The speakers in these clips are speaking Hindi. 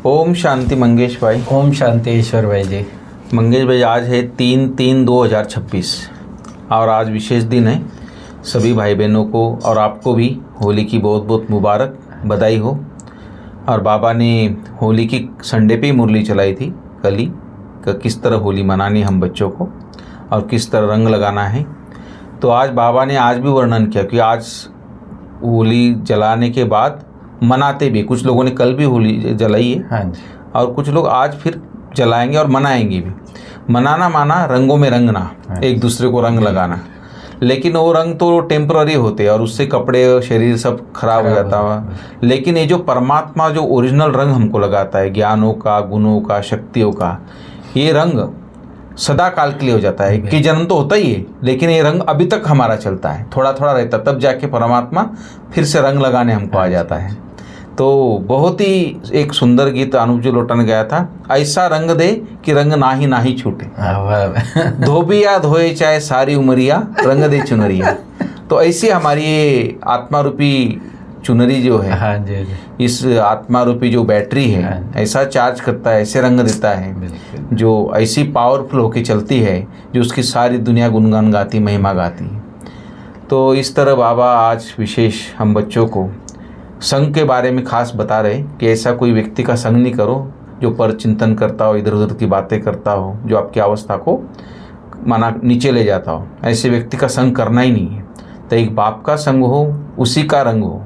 ओम शांति मंगेश भाई। ओम शांति ईश्वर भाई जी। मंगेश भाई, आज है 3/3/2026 और आज विशेष दिन है। सभी भाई बहनों को और आपको भी होली की बहुत बहुत मुबारक बधाई हो। और बाबा ने होली की संडे पे ही मुरली चलाई थी कल ही, किस तरह होली मनानी हम बच्चों को और किस तरह रंग लगाना है। तो आज बाबा ने आज भी वर्णन किया कि आज होली जलाने के बाद मनाते भी, कुछ लोगों ने कल भी होली जलाई है। हाँ जी। और कुछ लोग आज फिर जलाएंगे और मनाएंगे भी। मनाना माना रंगों में रंगना, एक दूसरे को रंग लगाना, लेकिन वो रंग तो टेम्पररी होते हैं और उससे कपड़े शरीर सब खराब हो जाता है। लेकिन ये जो परमात्मा जो ओरिजिनल रंग हमको लगाता है, ज्ञानों का, गुणों का, शक्तियों का, ये रंग सदा काल के लिए हो जाता है। कि जन्म तो होता ही है, लेकिन ये रंग अभी तक हमारा चलता है, थोड़ा थोड़ा रहता, तब जाके परमात्मा फिर से रंग लगाने हमको आ जाता है। तो बहुत ही एक सुंदर गीत अनूप जी लोटा ने गाया था, ऐसा रंग दे कि रंग ना ही छूटे। धोबिया धोए चाहे सारी उमरिया, रंग दे चुनरिया। तो ऐसी हमारी ये आत्मा रूपी चुनरी जो है, हाँ जी, इस आत्मा रूपी जो बैटरी है, ऐसा चार्ज करता है, ऐसे रंग देता है, जो ऐसी पावरफुल होके चलती है, जो उसकी सारी दुनिया गुणगान गाती, महिमा गाती है। तो इस तरह बाबा आज विशेष हम बच्चों को संग के बारे में खास बता रहे कि ऐसा कोई व्यक्ति का संग नहीं करो जो पर चिंतन करता हो, इधर उधर की बातें करता हो, जो आपकी अवस्था को माना नीचे ले जाता हो। ऐसे व्यक्ति का संग करना ही नहीं है। तो एक बाप का संग हो, उसी का रंग हो।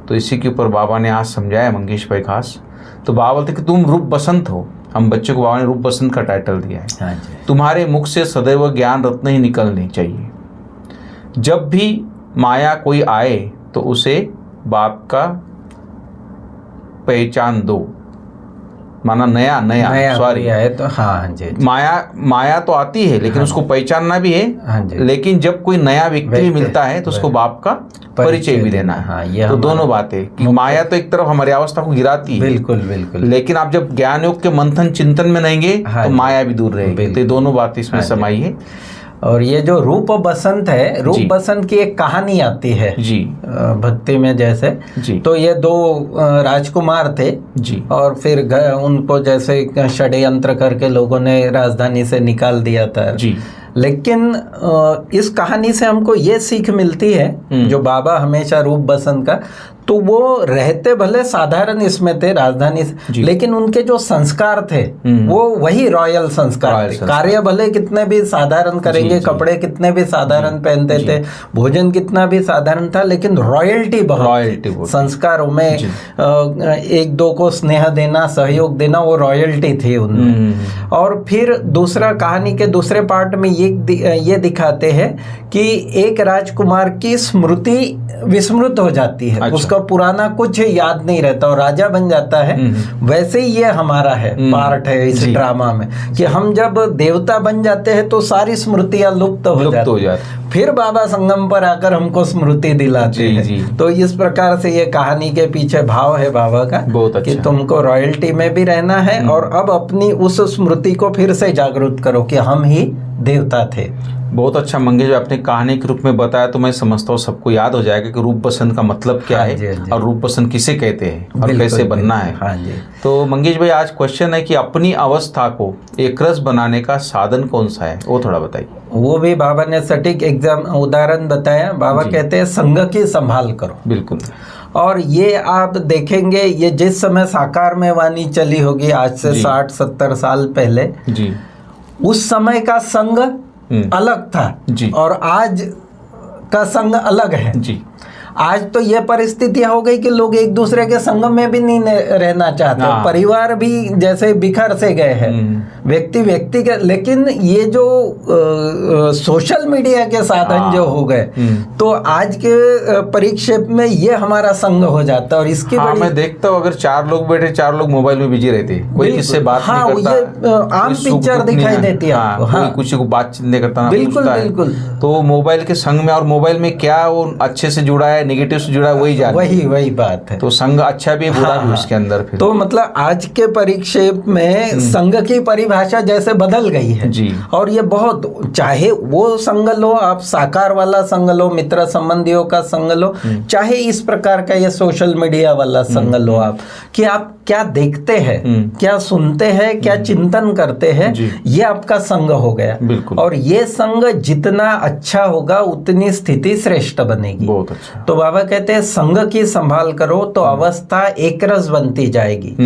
तो इसी के ऊपर बाबा ने आज समझाया मंगेश भाई खास। तो बाबा बोलते कि तुम रूप बसंत हो। हम बच्चों को बाबा ने रूप बसंत का टाइटल दिया है। तुम्हारे मुख से सदैव ज्ञान रत्न ही निकलने चाहिए। जब भी माया कोई आए तो उसे बाप का पहचान दो, माना नया सॉरी है तो हाँ जी। माया तो आती है, लेकिन उसको पहचानना भी है। हाँ जी। लेकिन जब कोई नया व्यक्ति भी मिलता है तो उसको बाप का परिचय भी देना है। हाँ, ये तो दोनों बातें कि माया तो एक तरफ हमारी अवस्था को गिराती है, बिल्कुल, लेकिन आप जब ज्ञान योग के मंथन चिंतन में रहेंगे तो माया भी दूर रहेगी। तो दोनों बातें इसमें समाई है। और ये जो रूप बसंत है, रूप बसंत की एक कहानी आती है जी भक्ति में जैसे जी। तो ये दो राजकुमार थे जी, और फिर उनको जैसे षड्यंत्र करके लोगों ने राजधानी से निकाल दिया था जी। लेकिन इस कहानी से हमको ये सीख मिलती है, जो बाबा हमेशा रूप बसंत का, तो वो रहते भले साधारण इसमें थे राजधानी से, लेकिन उनके जो संस्कार थे वो वही रॉयल संस्कार थे। कार्य भले कितने भी साधारण करेंगे, कपड़े कितने भी साधारण पहनते थे, भोजन कितना भी साधारण था, लेकिन रॉयल्टी बहुत संस्कारों में एक दो को स्नेह देना, सहयोग देना, वो रॉयल्टी थी उनमें। और फिर दूसरा कहानी के दूसरे पार्ट में ये दिखाते हैं कि एक राजकुमार की स्मृति विस्मृत हो जाती है। अच्छा। उसका पुराना कुछ याद नहीं रहता और राजा बन जाता है। वैसे ही ये हमारा है पार्ट है इस ड्रामा में, कि हम जब देवता बन जाते हैं तो सारी स्मृतियां लुप्त हो जाती, फिर बाबा संगम पर आकर हमको स्मृति दिलाते हैं। तो इस प्रकार से ये कहानी के पीछे भाव है बाबा का, बहुत अच्छा, कि तुमको रॉयल्टी में भी रहना है और अब अपनी उस स्मृति को फिर से जागरूक करो कि हम ही देवता थे। बहुत अच्छा मंगेश जी, आपने कहानी के रूप में बताया तो मैं समझता हूँ सबको याद हो जाएगा कि रूप बसंत का मतलब क्या है और रूप बसंत किसे कहते हैं और कैसे बनना है। हाँ जी। तो मंगेश भाई, आज क्वेश्चन है कि अपनी अवस्था को एक रस बनाने का साधन कौन सा है, वो थोड़ा बताइए। वो भी बाबा ने सटीक उदाहरण बताया। बाबा कहते हैं संग की संभाल करो। बिल्कुल। और ये आप देखेंगे, ये जिस समय साकार में वाणी चली होगी आज से 60-70 साल पहले जी, उस समय का संग अलग था जी, और आज का संग अलग है जी। आज तो ये परिस्थितियां हो गई कि लोग एक दूसरे के संग में भी नहीं रहना चाहते, परिवार भी जैसे बिखर से गए हैं, व्यक्ति के। लेकिन ये जो सोशल मीडिया के साधन जो हो गए, तो आज के परिक्षेप में ये हमारा संग हो जाता है। और इसकी मैं देखता हूँ, अगर 4 लोग बैठे, 4 लोग मोबाइल में बिजी रहते, कोई किससे बात नहीं करता, ये आम पिक्चर दिखाई देती है। कोई किसी को बातचीत नहीं करता, बिल्कुल। तो मोबाइल के संग में, और मोबाइल में क्या वो अच्छे से जुड़ा है है, नेगेटिव से जुड़ा वही जान, वही बात है। तो संघ अच्छा भी बुरा भी उसके अंदर फिर। तो मतलब आज के परिक्षेप में संघ की परिभाषा जैसे बदल गई है जी। और ये बहुत, चाहे वो संघ लो आप, साकार वाला संघ लो, मित्र संबंधियों का संघ लो, चाहे इस प्रकार का ये सोशल मीडिया वाला संघ लो आप, कि आप क्या देखते हैं, क्या सुनते हैं, क्या चिंतन करते हैं, ये आपका संघ हो गया। बिल्कुल। और ये संघ जितना अच्छा होगा उतनी स्थिति श्रेष्ठ बनेगी। बहुत अच्छा। तो बाबा कहते हैं संघ की संभाल करो तो अवस्था एकरस बनती जाएगी।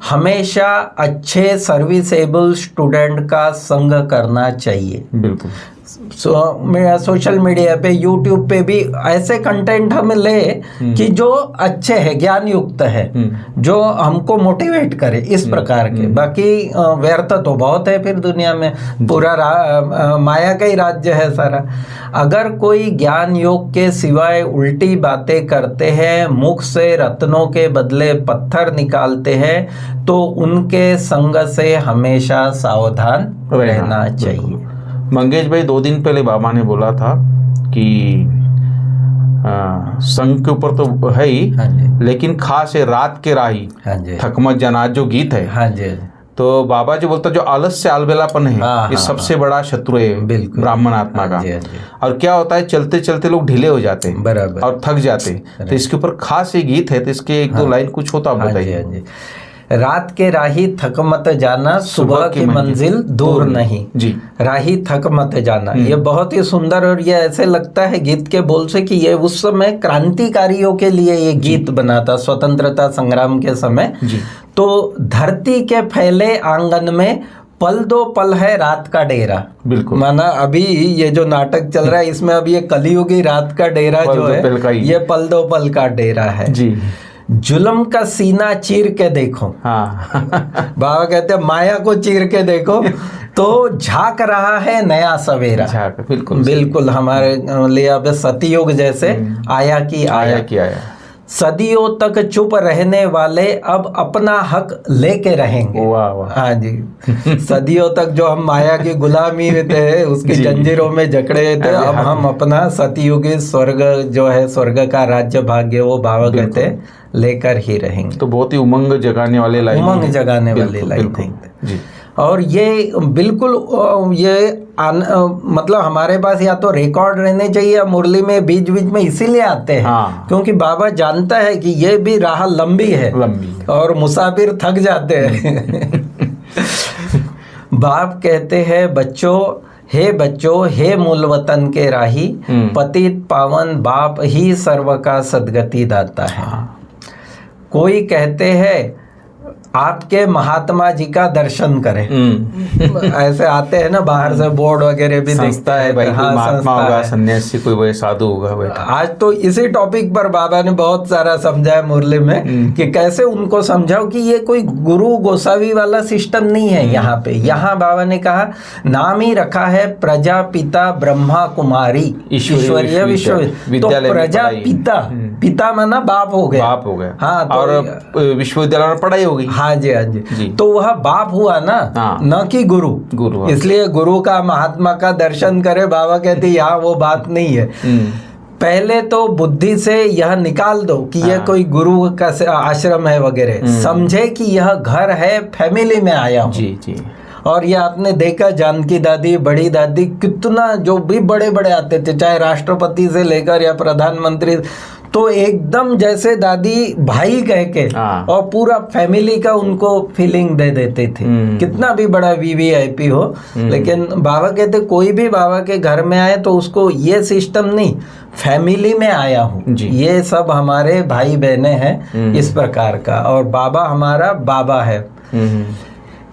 हमेशा अच्छे सर्विसेबल स्टूडेंट का संग करना चाहिए। बिल्कुल। सोशल मीडिया पे, यूट्यूब पे भी ऐसे कंटेंट हम ले कि जो अच्छे हैं, ज्ञान युक्त है, जो हमको मोटिवेट करे, इस प्रकार के। बाकी व्यर्थ तो बहुत है फिर दुनिया में, पूरा माया का ही राज्य है सारा। अगर कोई ज्ञान योग के सिवाय उल्टी बातें करते हैं, मुख से रत्नों के बदले पत्थर निकालते हैं, तो उनके संग से हमेशा सावधान रहना चाहिए। मंगेश भाई, 2 दिन पहले बाबा ने बोला था कि संघ के ऊपर तो है ही, लेकिन खास है रात के राही थक मत जाना, जो गीत है। तो बाबा जी बोलता जो आलस से अलबेलापन है, ये सबसे बड़ा शत्रु है ब्राह्मण आत्मा का। और क्या होता है, चलते चलते लोग ढीले हो जाते हैं बराबर, और थक जाते हैं। तो इसके ऊपर खास ये गीत है, तो इसके 1-2 लाइन कुछ होता बताइए। रात के राही थक मत जाना, सुबह की मंजिल दूर नहीं जी। राही थक मत जाना, ये बहुत ही सुंदर, और ये ऐसे लगता है गीत के बोल से कि ये उस समय क्रांतिकारियों के लिए ये गीत बना था, स्वतंत्रता संग्राम के समय जी। तो धरती के फैले आंगन में पल दो पल है रात का डेरा। बिल्कुल। माना अभी ये जो नाटक चल रहा है इसमें अब ये कलियुगी रात का डेरा जो है, ये पल दो पल का डेरा है जी। जुल्म का सीना चीर के देखो, हाँ बाबा कहते हैं माया को चीर के देखो तो झांक रहा है नया सवेरा। बिल्कुल बिल्कुल, हमारे लिए अब सतयुग जैसे आया की आया। सदियों तक चुप रहने वाले अब अपना हक लेके रहेंगे। वाह वाह, हाँ जी। सदियों तक जो हम माया की गुलामी में थे, उसकी जंजीरों में जकड़े थे, अब हम अपना सतयुगी स्वर्ग जो है, स्वर्ग का राज्य भाग्य, वो बाबा कहते हैं लेकर ही रहेंगे। तो बहुत ही उमंग जगाने वाले लाइन, उमंग जगाने वाली लाइन जी। और ये बिल्कुल मतलब हमारे पास या तो रिकॉर्ड रहने चाहिए या मुरली में बीच बीच में इसीलिए आते हैं हाँ। क्योंकि बाबा जानता है कि ये भी राह लंबी है और मुसाफिर थक जाते हैं। बाप कहते हैं बच्चों, हे बच्चों, हे मूल वतन के राही, पतित पावन बाप ही सर्व का सद्गति दाता है। कोई कहते हैं आपके महात्मा जी का दर्शन करें, ऐसे आते हैं ना बाहर से बोर्ड वगैरह भी दिखता है भाई, हाँ, महात्मा होगा, सन्यासी कोई वही साधु होगा बैठा। आज तो इसी टॉपिक पर बाबा ने बहुत सारा समझाया मुरली में कि कैसे उनको समझाओ कि ये कोई गुरु गोसावी वाला सिस्टम नहीं है। यहाँ पे यहाँ बाबा ने कहा नाम ही रखा है प्रजापिता ब्रह्मा कुमारी ईश्वरीय विश्वविद्यालय। तो प्रजापिता, पिता माना बाप हो गया, हाँ, तो और विश्वविद्यालय में पढ़ाई होगी। हाँ जी, हाँ जी। तो वह बाप हुआ ना, न कि गुरु। इसलिए गुरु का महात्मा का दर्शन करे, बाबा कहते यहाँ वो बात नहीं है। पहले तो बुद्धि से यह निकाल दो कि यह कोई गुरु का आश्रम है वगैरह, समझे कि यह घर है, फैमिली में आया हूँ जी। और ये आपने देखा जानकी दादी, बड़ी दादी, कितना जो भी बड़े बड़े आते थे, चाहे राष्ट्रपति से लेकर या प्रधानमंत्री, तो एकदम जैसे दादी भाई कह के और पूरा फैमिली का उनको फीलिंग दे देते थे, कितना भी बड़ा वीवीआईपी हो। लेकिन बाबा कहते कोई भी बाबा के घर में आए तो उसको ये सिस्टम नहीं, फैमिली में आया हूँ, ये सब हमारे भाई बहने हैं, इस प्रकार का। और बाबा हमारा बाबा है।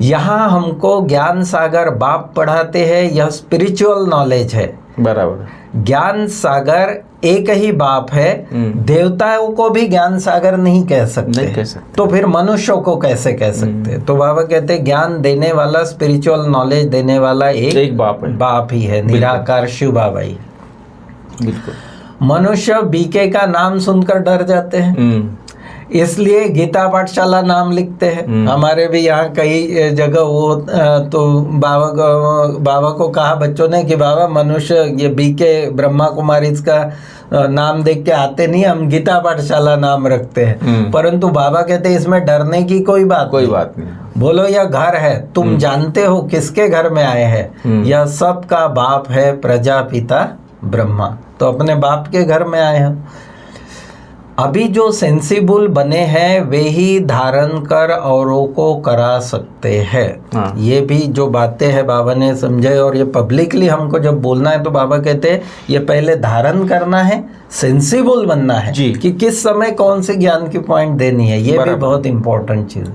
यहाँ हमको ज्ञान सागर बाप पढ़ाते हैं, यह स्पिरिचुअल नॉलेज है। बराबर, ज्ञान सागर एक ही बाप है, देवताओं को भी ज्ञान सागर नहीं कह सकते, तो फिर मनुष्यों को कैसे कह सकते। तो बाबा कहते हैं ज्ञान देने वाला, स्पिरिचुअल नॉलेज देने वाला एक बाप ही है, निराकार शिव बाबा ही। बिल्कुल। मनुष्य बीके का नाम सुनकर डर जाते हैं, इसलिए गीता पाठशाला नाम लिखते हैं। हमारे भी यहाँ कई जगह वो तो बाबा को कहा बच्चों ने कि बाबा मनुष्य ये बीके ब्रह्मा कुमारी का नाम देख के आते नहीं, हम गीता पाठशाला नाम रखते हैं, परंतु बाबा कहते हैं इसमें डरने की कोई बात नहीं। बोलो यह घर है, तुम जानते हो किसके घर में आए हैं, यह सबका बाप है प्रजापिता ब्रह्मा, तो अपने बाप के घर में आए हैं। अभी जो सेंसिबल बने हैं वे ही धारण कर औरों को करा सकते हैं। ये भी जो बातें हैं बाबा ने समझे, और ये पब्लिकली हमको जब बोलना है तो बाबा कहते हैं ये पहले धारण करना है, सेंसिबल बनना है कि किस समय कौन से ज्ञान की पॉइंट देनी है, ये भी बहुत इंपॉर्टेंट चीज़।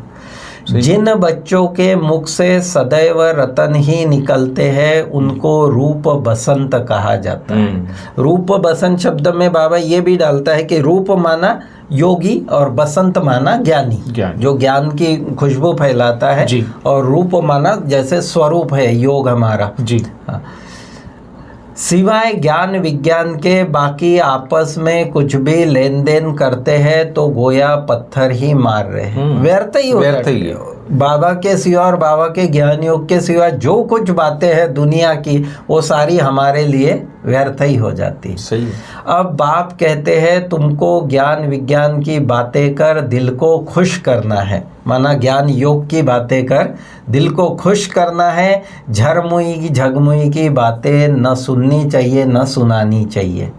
जिन बच्चों के मुख से सदैव रतन ही निकलते हैं उनको रूप बसंत कहा जाता है। रूप बसंत शब्द में बाबा ये भी डालता है कि रूप माना योगी और बसंत माना ज्ञानी, जो ज्ञान की खुशबू फैलाता है, और रूप माना जैसे स्वरूप है योग हमारा जी। सिवाय ज्ञान विज्ञान के बाकी आपस में कुछ भी लेन देन करते हैं तो गोया पत्थर ही मार रहे हैं, व्यर्थ ही बाबा के सिवा और बाबा के ज्ञान योग के सिवा जो कुछ बातें हैं दुनिया की वो सारी हमारे लिए व्यर्थ ही हो जाती है। सही है। अब बाप कहते हैं तुमको ज्ञान विज्ञान की बातें कर दिल को खुश करना है, माना ज्ञान योग की बातें कर दिल को खुश करना है। झरमुई की झगमुई की बातें न सुननी चाहिए न सुनानी चाहिए।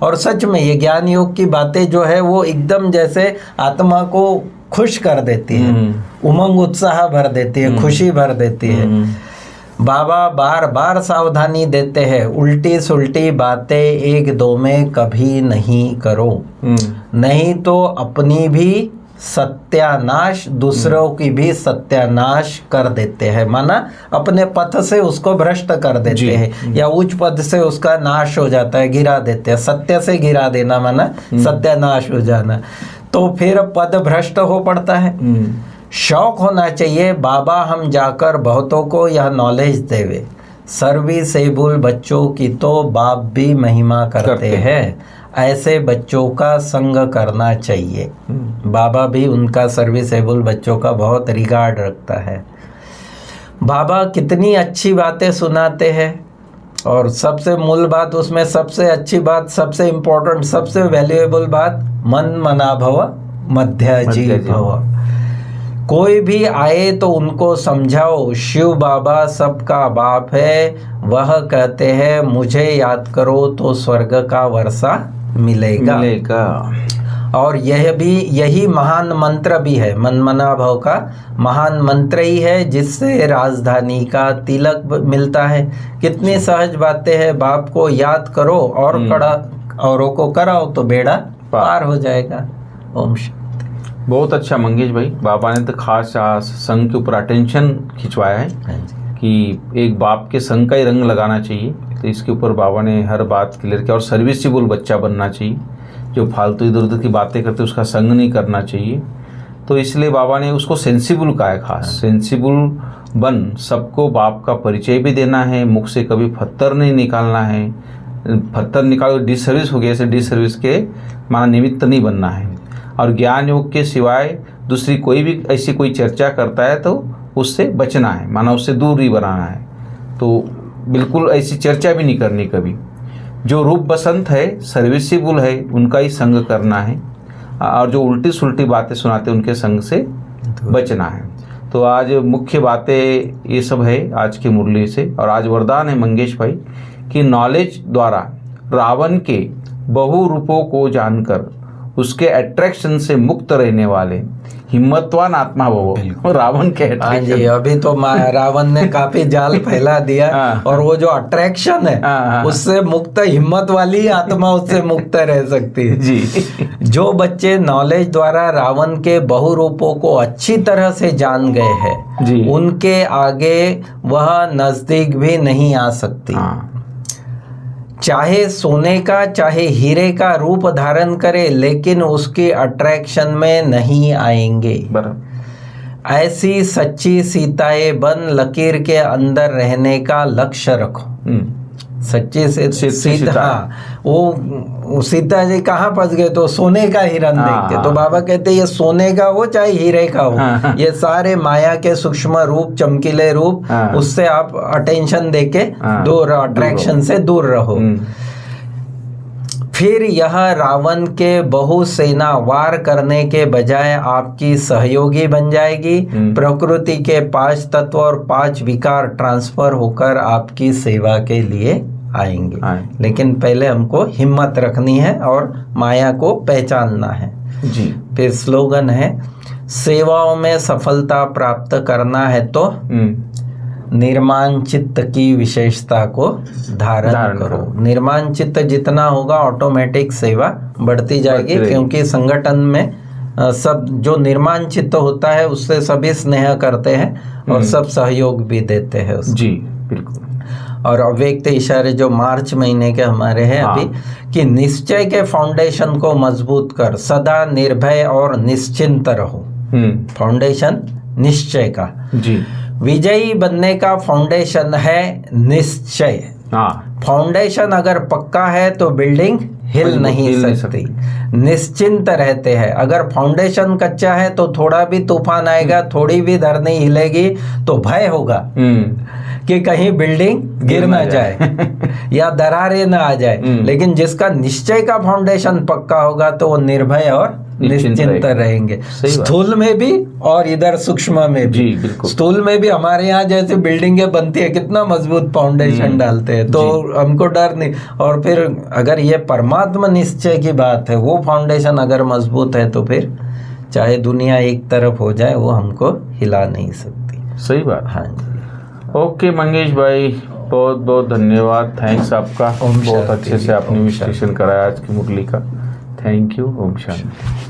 और सच में ये ज्ञान योग की बातें जो है वो एकदम जैसे आत्मा को खुश कर देती है, उमंग उत्साह भर देती है, खुशी भर देती है। बाबा बार बार सावधानी देते हैं, उल्टी सुल्टी बातें एक दो में कभी नहीं करो, नहीं तो अपनी भी सत्यानाश दूसरों की भी सत्यानाश कर देते हैं, माना अपने पथ से उसको भ्रष्ट कर देते हैं या उच्च पद से उसका नाश हो जाता है, गिरा देते हैं। सत्य से गिरा देना माना सत्यानाश हो जाना, तो फिर पद भ्रष्ट हो पड़ता है। शौक होना चाहिए बाबा हम जाकर बहुतों को यह नॉलेज देवे, सर्विसेबल बच्चों की तो बाप भी महिमा करते हैं, ऐसे बच्चों का संग करना चाहिए। बाबा भी उनका सर्विसेबल बच्चों का बहुत रिगार्ड रखता है। बाबा कितनी अच्छी बातें सुनाते हैं, और सबसे मूल बात उसमें सबसे अच्छी बात, सबसे इम्पोर्टेंट, सबसे वैल्यूएबल बात, मन मना भव मध्याजी भव। कोई भी आए तो उनको समझाओ शिव बाबा सबका बाप है, वह कहते हैं मुझे याद करो तो स्वर्ग का वर्षा मिलेगा। और यही महान मंत्र भी है, मन मना भव का महान मंत्र ही है जिससे राजधानी का तिलक मिलता है। कितनी सहज बातें हैं, बाप को याद करो और औरों को कराओ तो बेड़ा पार हो जाएगा। ओम शांति। बहुत अच्छा मंगेश भाई, बाबा ने तो खास संघ के ऊपर अटेंशन खिंचवाया है कि एक बाप के संघ का ही रंग लगाना चाहिए, तो इसके ऊपर बाबा ने हर बात क्लियर किया। और सर्विसेबल बच्चा बनना चाहिए, जो फालतू इधर उधर की बातें करते उसका संग नहीं करना चाहिए। तो इसलिए बाबा ने उसको सेंसिबल कहा है, खास सेंसिबल बन, सबको बाप का परिचय भी देना है, मुख से कभी पत्थर नहीं निकालना है, पत्थर निकालो डिसर्विस हो गया, ऐसे डिसर्विस के माना निमित्त नहीं बनना है। और ज्ञान योग के सिवाय दूसरी कोई भी ऐसी कोई चर्चा करता है तो उससे बचना है, माना उससे दूर ही बनाना है, तो बिल्कुल ऐसी चर्चा भी नहीं करनी कभी। जो रूप बसंत है, सर्विसेबल है, उनका ही संग करना है, और जो उल्टी सुल्टी बातें सुनाते हैं उनके संग से बचना है। तो आज मुख्य बातें ये सब है आज की मुरली से। और आज वरदान है मंगेश भाई कि नॉलेज द्वारा रावण के बहु रूपों को जानकर उसके अट्रैक्शन से मुक्त रहने वाले हिम्मतवान आत्मा भव। रावण के जी, अभी तो रावण ने काफी जाल फैला दिया और वो जो अट्रैक्शन है उससे मुक्त हिम्मत वाली आत्मा उससे मुक्त रह सकती है जी। जो बच्चे नॉलेज द्वारा रावण के बहुरूपों को अच्छी तरह से जान गए हैं उनके आगे वह नजदीक भी नहीं आ सकती। चाहे सोने का चाहे हीरे का रूप धारण करे लेकिन उसके अट्रैक्शन में नहीं आएंगे। ऐसी सच्ची सीताएं बन लकीर के अंदर रहने का लक्ष्य रखो। सच्ची से सीता, वो सीता जी कहाँ फंस गए तो सोने का हिरन देख के, तो बाबा कहते ये सोने का हो चाहे हीरे का हो, ये सारे माया के सूक्ष्म रूप चमकीले रूप उससे आप अटेंशन देके दूर, अट्रैक्शन से दूर रहो। फिर यह रावण के बहुसेना वार करने के बजाय आपकी सहयोगी बन जाएगी। प्रकृति के 5 तत्व और 5 विकार ट्रांसफर होकर आपकी सेवा के लिए आएंगे। लेकिन पहले हमको हिम्मत रखनी है और माया को पहचानना है जी। फिर स्लोगन है, सेवाओं में सफलता प्राप्त करना है तो निर्माण चित्त की विशेषता को धारण करो। निर्माण चित्त जितना होगा ऑटोमेटिक सेवा बढ़ती जाएगी, क्योंकि संगठन में सब जो निर्माण चित्त होता है उससे सभी स्नेह करते हैं और सब सहयोग भी देते हैं उसको। जी बिल्कुल। और अव्यक्त इशारे जो मार्च महीने के हमारे हैं अभी, कि निश्चय के फाउंडेशन को मजबूत कर सदा निर्भय और निश्चिंत रहो। फाउंडेशन निश्चय का जी। विजयी बनने का फाउंडेशन है निश्चय। फाउंडेशन अगर पक्का है तो बिल्डिंग हिल नहीं सकती। निश्चिंत रहते हैं। अगर फाउंडेशन कच्चा है तो थोड़ा भी तूफान आएगा, थोड़ी भी धरनी हिलेगी तो भय होगा कि कहीं बिल्डिंग गिर ना जाए या दरारें ना आ जाए। लेकिन जिसका निश्चय का फाउंडेशन पक्का होगा तो वो निर्भय और निश्चिंत रहेंगे, स्थूल में भी और इधर सूक्ष्म में भी। स्थूल में भी हमारे यहाँ जैसे बिल्डिंगें बनती है, कितना मजबूत फाउंडेशन डालते हैं, तो हमको डर नहीं। और फिर अगर ये परमात्मा निश्चय की बात है, वो फाउंडेशन अगर मजबूत है तो फिर चाहे दुनिया एक तरफ हो जाए वो हमको हिला नहीं सकती। सही बात। हाँ जी। ओके मंगेश भाई, बहुत बहुत धन्यवाद, थैंक्स आपका। बहुत अच्छे से आपने विश्लेषण कराया आज की मुरली का। Thank you. ओम शांति।